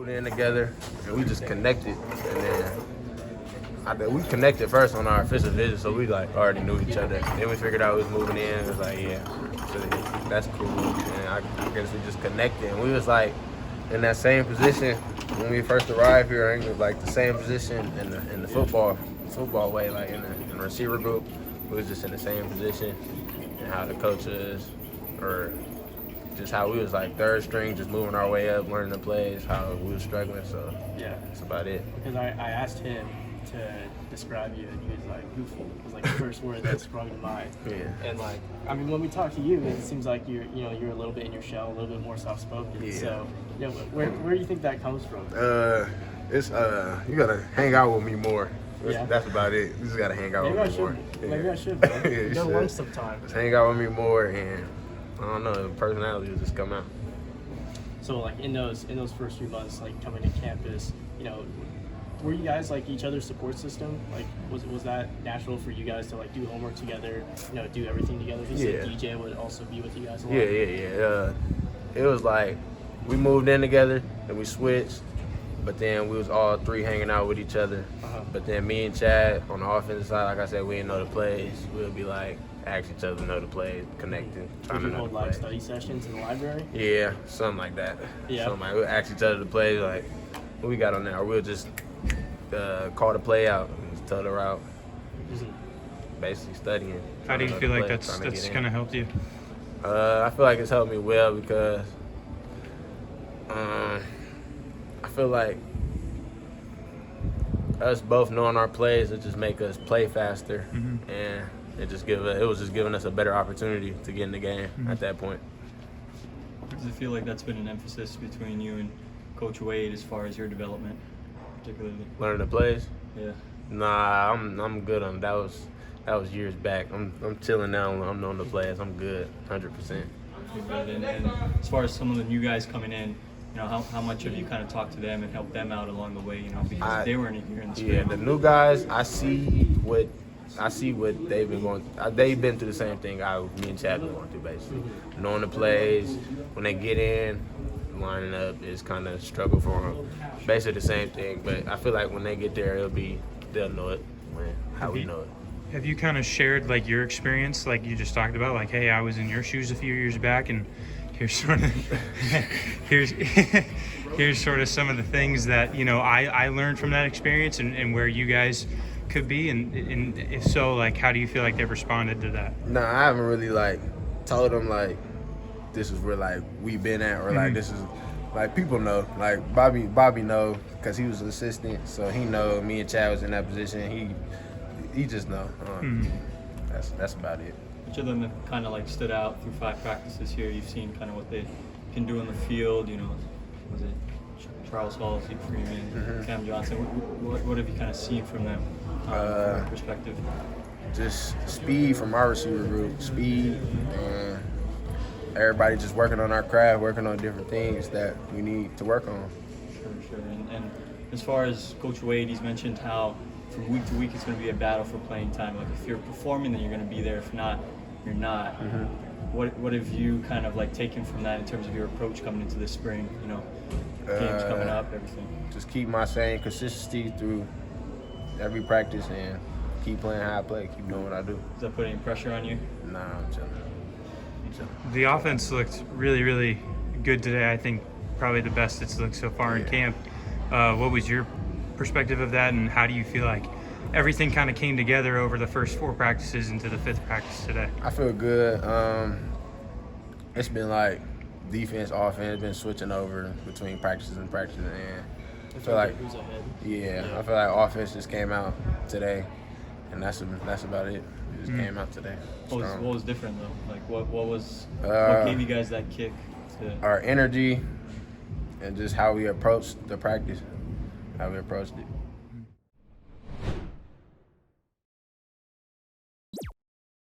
moved in together, and we just connected. And then we connected first on our official visit, so we like already knew each other. Then we figured out we was moving in. It was like, yeah, so that's cool. And I guess we just connected. And we was like in that same position when we first arrived here. I think it was like the same position in the football way, like in the receiver group. We was just in the same position, and how the coaches or just how we was like third string, just moving our way up, learning the plays, how we was struggling. So yeah, that's about it. Because I asked him to describe you, and he was like, goofy. It was like the first word that sprung to mind. Yeah. And like, I mean, when we talk to you, it seems like you're a little bit in your shell, a little bit more soft-spoken. Yeah. So, where do you think that comes from? It's you gotta hang out with me more. Yeah. That's about it. You just gotta hang out with me more. Maybe I should, bro. Yeah, you Go should. lunch sometime. Just hang out with me more, and I don't know, the personality will just come out. So like in those first few months, like coming to campus, were you guys like each other's support system? Like was that natural for you guys to like do homework together, do everything together? He said DJ would also be with you guys a lot. Yeah. It was like we moved in together and we switched, but then we was all three hanging out with each other. But then me and Chad on the offensive side, like I said, we didn't know the plays. We'll be like ask each other to know the plays, connecting, trying Did to you know hold the like plays. study sessions in the library? Yeah, something like that. Yeah. Something like we'll ask each other the plays, like what we got on there, or we'll just call the play out and just tell the route. Basically studying. How do you feel like that's kind of helped you? I feel like it's helped me well because I feel like us both knowing our plays, it just make us play faster, and it was just giving us a better opportunity to get in the game at that point. Does it feel like that's been an emphasis between you and Coach Wade as far as your development, particularly? Learning the plays? Yeah. Nah, I'm good on that. Was years back. I'm chilling now. I'm knowing the plays. I'm good, 100%. And as far as some of the new guys coming in, how much have you kind of talked to them and helped them out along the way? Because they weren't here in the spring. Yeah, the new guys, I see what they've been going. They've been through the same thing me and Chad been going through, basically. Knowing the plays, when they get in, lining up is kind of struggle for them. Basically the same thing, but I feel like when they get there, they'll know it how we know it. Have you kind of shared like your experience, like you just talked about, like, hey, I was in your shoes a few years back, and here's sort of here's sort of some of the things that I learned from that experience, and where you guys could be, and if so, like, how do you feel like they've responded to that? No, I haven't really like told them like this is where like we've been at, or like this is like people know, like Bobby know because he was an assistant, so he know me and Chad was in that position. He just know. That's about it. Which of them have kind of like stood out through 5 practices here? You've seen kind of what they can do in the field. Was it Charles Hall, Zeke Freeman, Cam Johnson? What have you kind of seen from them from your perspective? Just speed from our receiver group, speed, and everybody just working on our craft, working on different things that we need to work on. Sure. And as far as Coach Wade, he's mentioned how from week to week it's going to be a battle for playing time. Like if you're performing, then you're going to be there. If not, you're not. What have you kind of like taken from that in terms of your approach coming into this spring? Games coming up, everything. Just keep my same consistency through every practice and keep playing how I play, keep doing what I do. Does that put any pressure on you? Nah, I'm chilling. The offense looked really, really good today. I think probably the best it's looked so far in camp. What was your perspective of that, and how do you feel like everything kind of came together over the first 4 practices into the 5th practice today? I feel good. It's been like defense, offense, been switching over between practices and practices, and I feel like who's ahead. I feel like offense just came out today, and that's about it. It just came out today. What was different though? Like what gave you guys that kick? Our energy and just how we approached the practice, how we approached it.